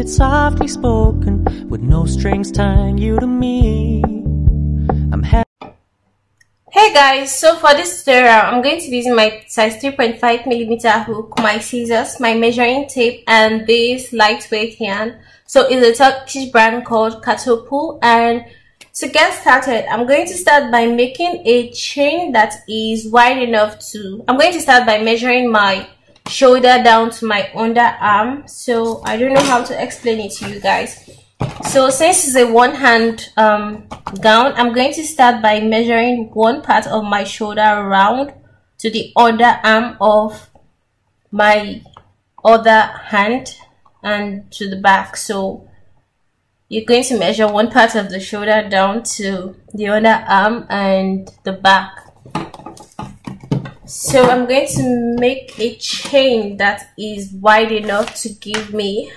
it softly spoken, with no strings tying you to me. Hey guys, so for this tutorial, I'm going to be using my size 3.5mm hook, my scissors, my measuring tape, and this lightweight yarn. So it's a Turkish brand called Treble. And to get started, I'm going to start by making a chain that is wide enough to... I'm going to start by measuring my shoulder down to my underarm. So I don't know how to explain it to you guys. So since it's a one-hand gown, I'm going to start by measuring one part of my shoulder round to the underarm of my other hand and to the back. So you're going to measure one part of the shoulder down to the underarm and the back. So I'm going to make a chain that is wide enough to give me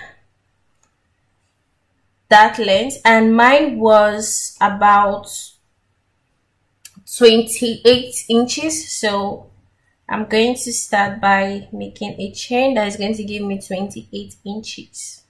that length, and mine was about 28 inches. So I'm going to start by making a chain that is going to give me 28 inches.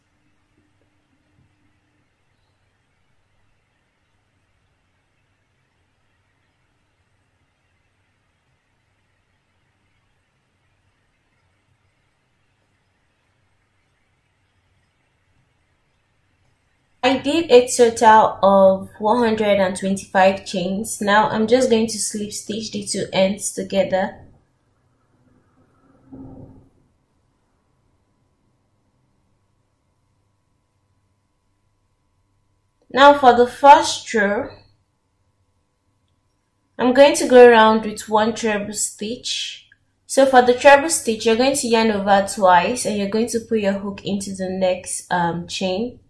I did a total of 125 chains. Now I'm just going to slip stitch the two ends together. Now for the first row, I'm going to go around with one treble stitch. So for the treble stitch, you're going to yarn over twice and you're going to put your hook into the next chain.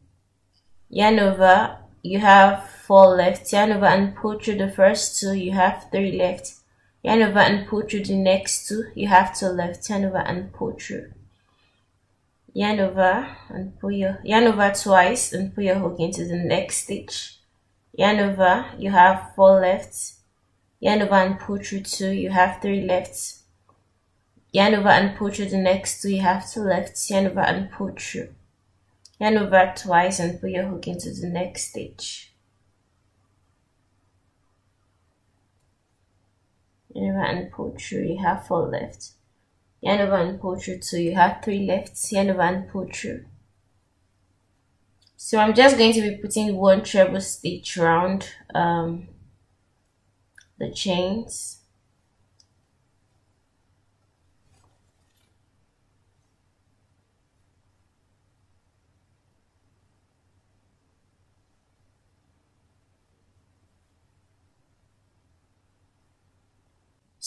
Yarn over, you have 4 left. Yarn over and pull through the first 2, you have 3 left. Yarn over and pull through the next 2, you have 2 left. Yarn over and pull through. Yarn over and pull your yarn over twice and pull your hook into the next stitch. Yarn over, you have 4 left. Yarn over and pull through 2, you have 3 left. Yarn over and pull through the next 2, you have 2 left. Yarn over and pull through. Yarn over twice and put your hook into the next stitch. Yarn over and pull through, you have 4 left. Yarn over and pull through 2, you have 3 left. Yarn over and pull through. So I'm just going to be putting one treble stitch around the chains.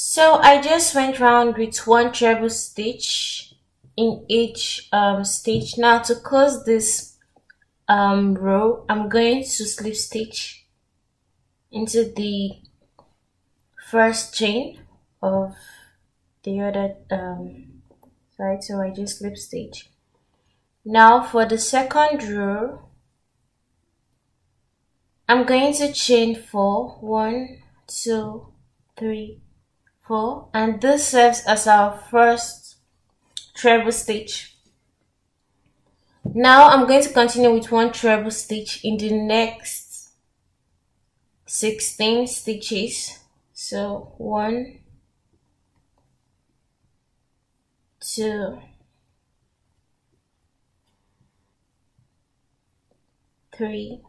So I just went round with one treble stitch in each stitch. Now to close this row, I'm going to slip stitch into the first chain of the other side. So I just slip stitch. Now for the second row, I'm going to chain 4. 1, 2, 3, 4, and this serves as our first treble stitch. Now I'm going to continue with one treble stitch in the next 16 stitches. So 1, 2, 3,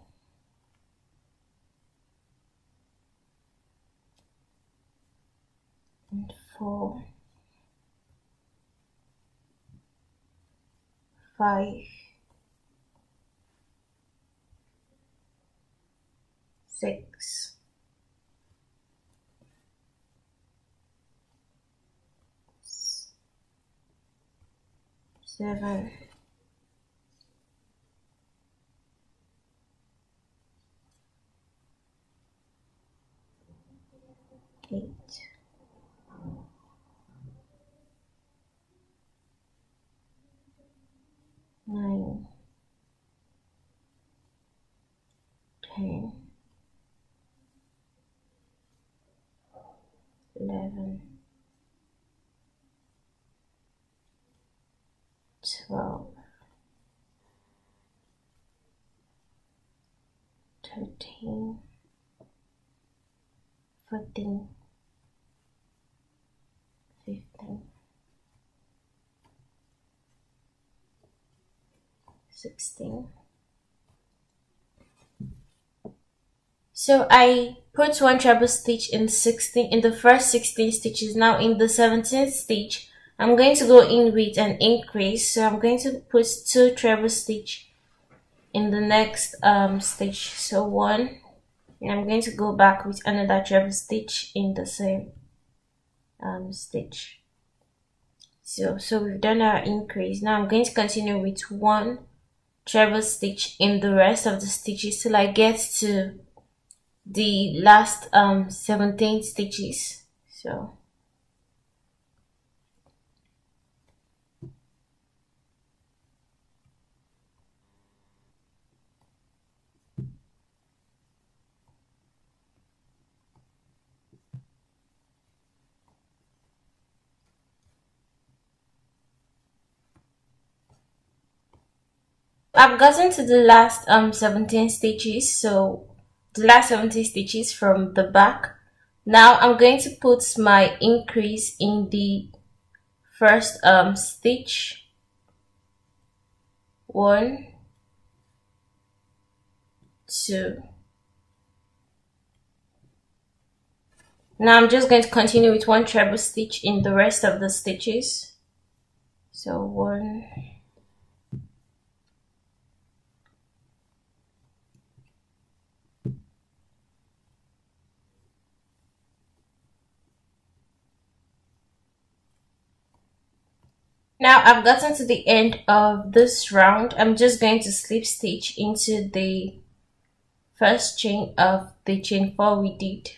4, 5, 6, 7, 8, 9, 10, 11, 12, 13, 14, 15, 16. So I put one treble stitch in the first 16 stitches. Now in the 17th stitch, I'm going to go in with an increase. So I'm going to put 2 treble stitch in the next stitch. So 1, and I'm going to go back with another treble stitch in the same stitch. So we've done our increase. Now I'm going to continue with 1 treble stitch in the rest of the stitches till I get to the last 17 stitches. So I've gotten to the last 17 stitches. So the last 17 stitches from the back. Now I'm going to put my increase in the first stitch. 1, 2. Now I'm just going to continue with 1 treble stitch in the rest of the stitches. So 1, 'Now I've gotten to the end of this round. I'm just going to slip stitch into the first chain of the chain 4 we did.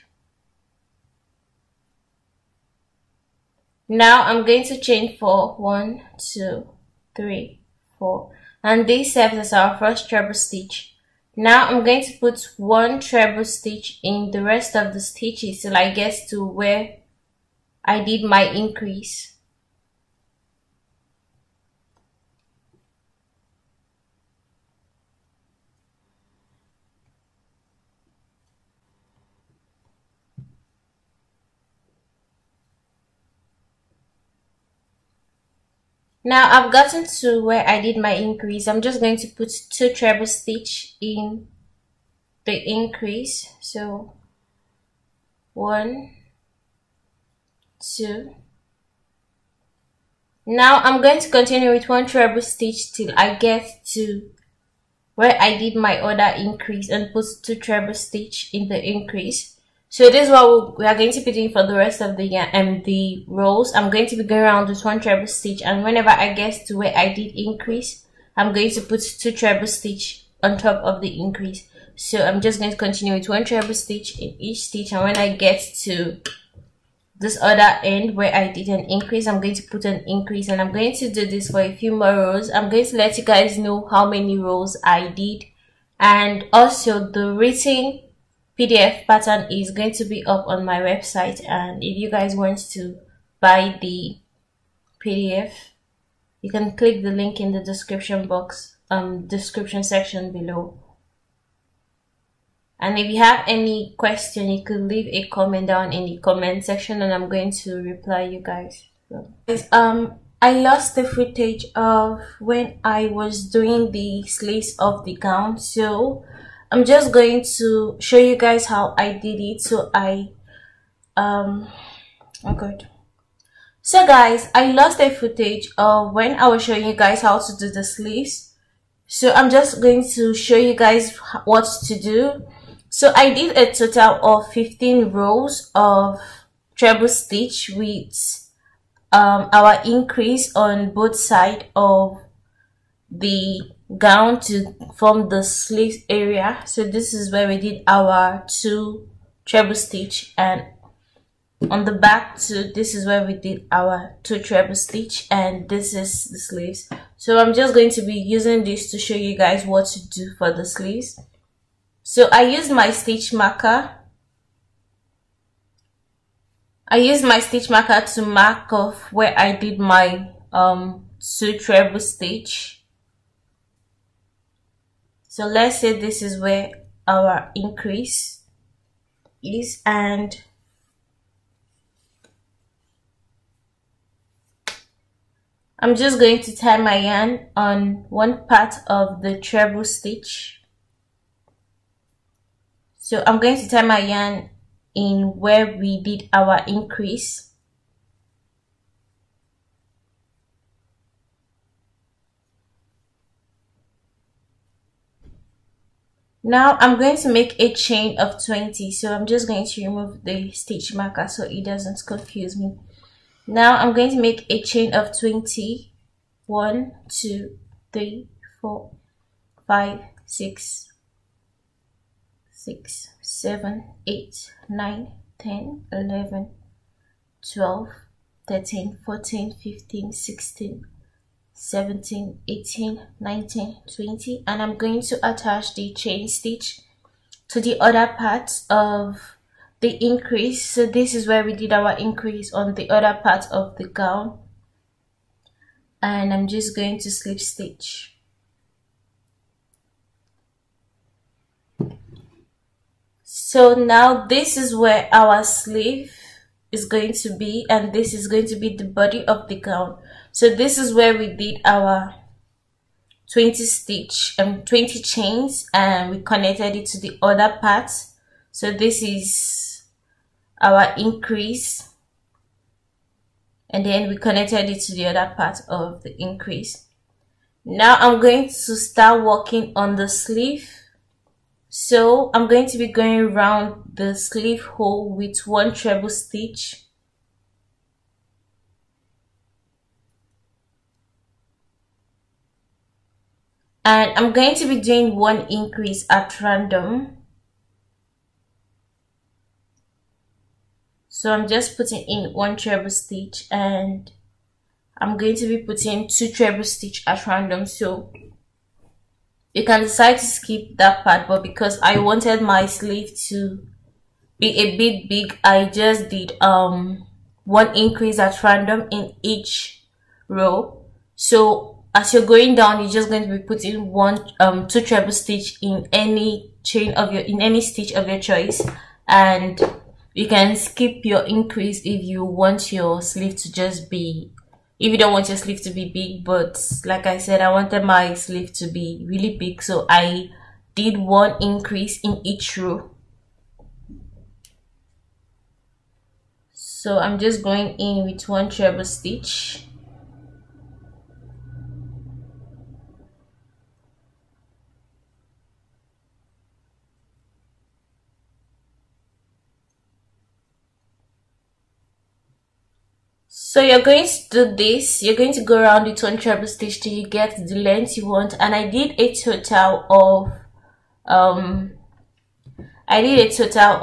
Now I'm going to chain 4, 1, 2, 3, 4, and this serves as our first treble stitch. Now I'm going to put 1 treble stitch in the rest of the stitches till I get to where I did my increase. Now I've gotten to where I did my increase. I'm just going to put 2 treble stitch in the increase. So 1, 2. Now I'm going to continue with 1 treble stitch till I get to where I did my other increase and put 2 treble stitch in the increase. So this is what we are going to be doing for the rest of the rows. I'm going to be going around with 1 treble stitch, and whenever I get to where I did increase, I'm going to put 2 treble stitch on top of the increase. So I'm just going to continue with 1 treble stitch in each stitch, and when I get to this other end where I did an increase, I'm going to put an increase, and I'm going to do this for a few more rows. I'm going to let you guys know how many rows I did, and also the written PDF pattern is going to be up on my website, and if you guys want to buy the PDF, you can click the link in the description box, description section below. And if you have any question, you could leave a comment down in the comment section, and I'm going to reply you guys. So, I lost the footage of when I was doing the sleeves of the gown, so I'm just going to show you guys how I did it. So So guys, I lost a footage of when I was showing you guys how to do the sleeves. So I'm just going to show you guys what to do. So I did a total of 15 rows of treble stitch with our increase on both sides of the gown to form the sleeve area. So this is where we did our 2 treble stitch, and on the back too, this is where we did our 2 treble stitch, and this is the sleeves. So I'm just going to be using this to show you guys what to do for the sleeves. So I used my stitch marker. I used my stitch marker to mark off where I did my 2 treble stitch. So let's say this is where our increase is, and I'm just going to tie my yarn on one part of the treble stitch. So I'm going to tie my yarn in where we did our increase. Now I'm going to make a chain of 20, so I'm just going to remove the stitch marker so it doesn't confuse me. Now I'm going to make a chain of 20. 1, 2, 3, 4, 5, 6, 7, 8, 9, 10, 11, 12, 13, 14, 15, 16, 17, 18, 19, 20, and I'm going to attach the chain stitch to the other part of the increase. So this is where we did our increase on the other part of the gown, and I'm just going to slip stitch. So now this is where our sleeve is going to be, and this is going to be the body of the gown. So this is where we did our 20 chains, and we connected it to the other part. So this is our increase, and then we connected it to the other part of the increase. Now I'm going to start working on the sleeve. So I'm going to be going around the sleeve hole with one treble stitch. And I'm going to be doing one increase at random. So I'm just putting in one treble stitch, and I'm going to be putting 2 treble stitch at random. So you can decide to skip that part, but because I wanted my sleeve to be a bit big, I just did one increase at random in each row. So as you're going down, you're just going to be putting 2 treble stitch in any chain of any stitch of your choice, and you can skip your increase if you want your sleeve to just be, if you don't want your sleeve to be big. But like I said, I wanted my sleeve to be really big, so I did one increase in each row. So I'm just going in with 1 treble stitch. So you're going to do this, you're going to go around with 1 treble stitch till you get the length you want. And I did a total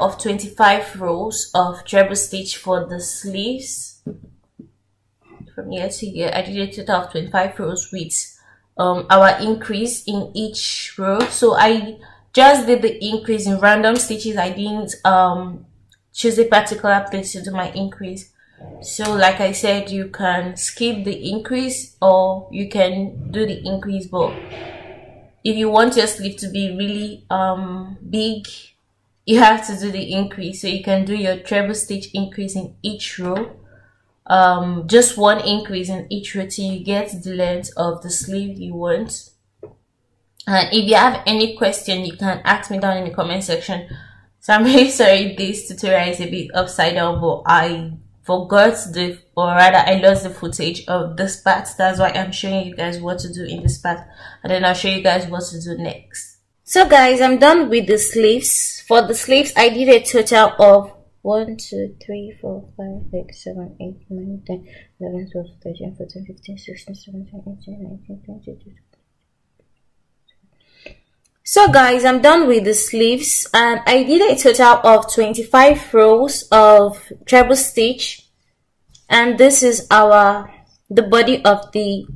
of 25 rows of treble stitch for the sleeves. From here to here, I did a total of 25 rows with our increase in each row. So I just did the increase in random stitches. I didn't choose a particular place to do my increase. So like I said, you can skip the increase or you can do the increase, but if you want your sleeve to be really big, you have to do the increase. So you can do your treble stitch increase in each row, just 1 increase in each row till you get the length of the sleeve you want. And if you have any question, you can ask me down in the comment section. So I'm really sorry this tutorial is a bit upside down, but I forgot I lost the footage of this part. That's why I'm showing you guys what to do in this part, and then I'll show you guys what to do next. So guys, I'm done with the sleeves. For the sleeves, I did a total of 1, 2, 3, 4, 5, 6, 7, 8, 9, 10, 11, 12, 13, 14, 15, 16, 17, 18, 19, 20, 22. So guys, I'm done with the sleeves, and I did a total of 25 rows of treble stitch, and this is the body of the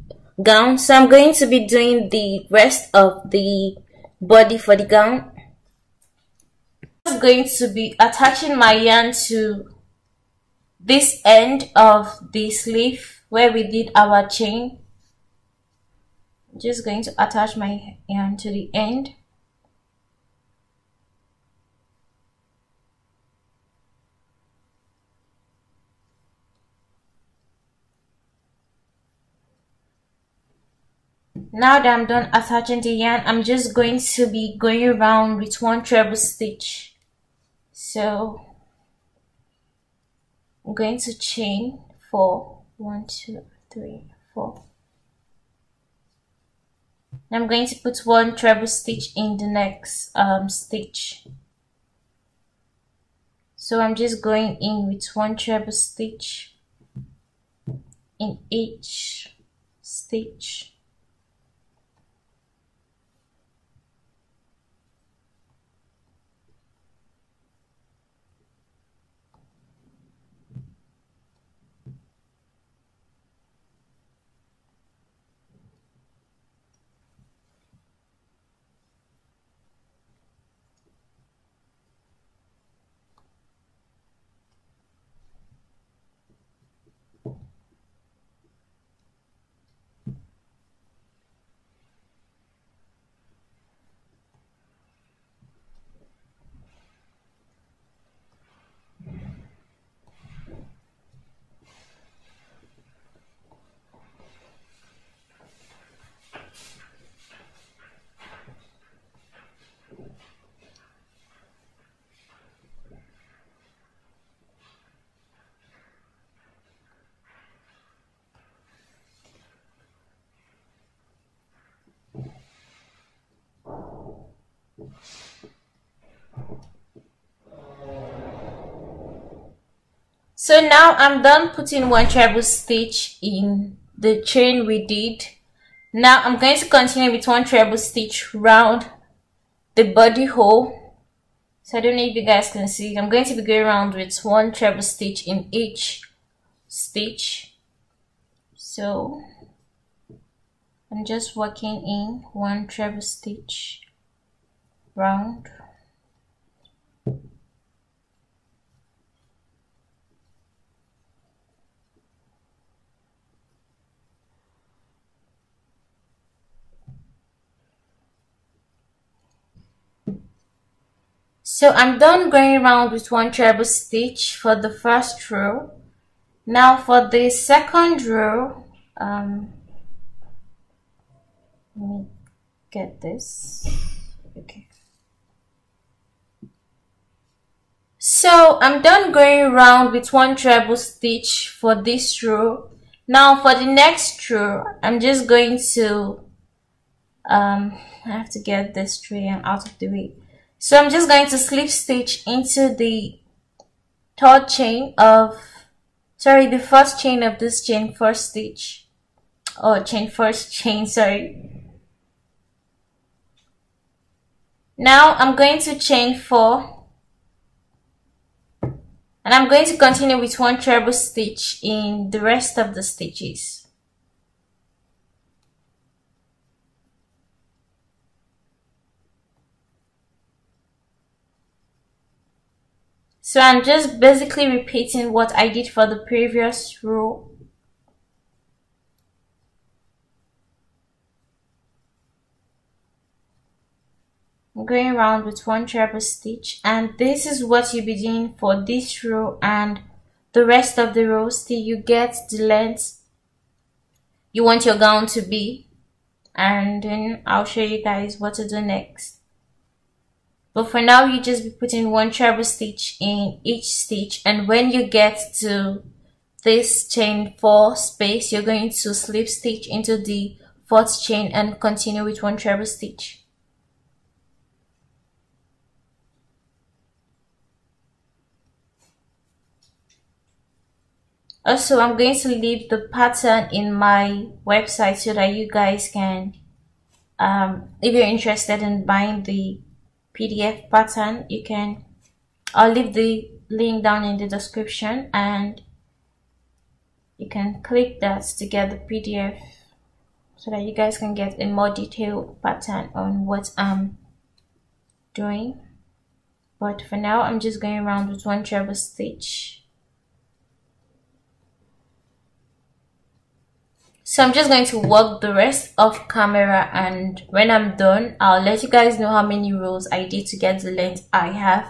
gown. So I'm going to be doing the rest of the body for the gown. I'm going to be attaching my yarn to this end of the sleeve where we did our chain. I'm just going to attach my yarn to the end. Now that I'm done attaching the yarn, I'm just going to be going around with one treble stitch. So I'm going to chain 4, 1, 2, 3, 4. I'm going to put one treble stitch in the next stitch. So I'm just going in with one treble stitch in each stitch. So now I'm done putting one treble stitch in the chain we did. Now I'm going to continue with one treble stitch round the body hole. So I don't know if you guys can see. I'm going to be going around with one treble stitch in each stitch. So I'm just working in one treble stitch round. So I'm done going around with one treble stitch for the first row. Now for the second row, let me get this. Okay. So I'm done going around with one treble stitch for this row. Now for the next row, I'm just going to I have to get this tray out of the way. So I'm just going to slip stitch into the third chain of, sorry, the first chain of this chain first stitch, or chain first chain, sorry. Now I'm going to chain 4, and I'm going to continue with one treble stitch in the rest of the stitches. So I'm just basically repeating what I did for the previous row. I'm going around with one treble stitch, and this is what you'll be doing for this row and the rest of the rows till you get the length you want your gown to be, and then I'll show you guys what to do next. But for now, you just be putting one treble stitch in each stitch, and when you get to this chain 4 space, you're going to slip stitch into the 4th chain and continue with one treble stitch. Also, I'm going to leave the pattern in my website so that you guys can, if you're interested in buying the PDF pattern, you can, I'll leave the link down in the description, and you can click that to get the PDF so that you guys can get a more detailed pattern on what I'm doing. But for now, I'm just going around with one treble stitch. So I'm just going to work the rest of camera, and when I'm done, I'll let you guys know how many rows I did to get the length I have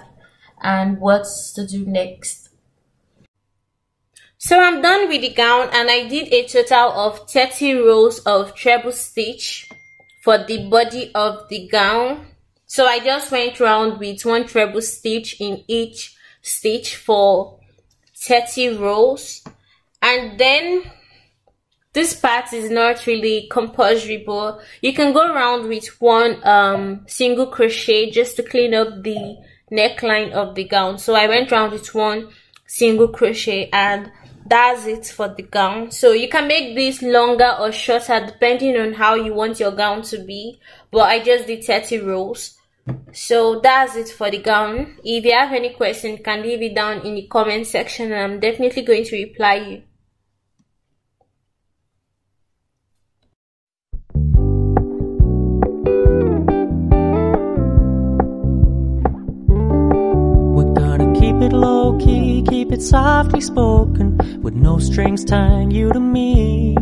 and what to do next. So I'm done with the gown, and I did a total of 30 rows of treble stitch. for the body of the gown. So I just went round with 1 treble stitch in each stitch for 30 rows. And then this part is not really compulsory, but you can go around with 1 single crochet just to clean up the neckline of the gown. So I went around with 1 single crochet, and that's it for the gown. So you can make this longer or shorter depending on how you want your gown to be, but I just did 30 rows. So that's it for the gown. If you have any question, you can leave it down in the comment section, and I'm definitely going to reply you. Keep it low key, keep it softly spoken, with no strings tying you to me.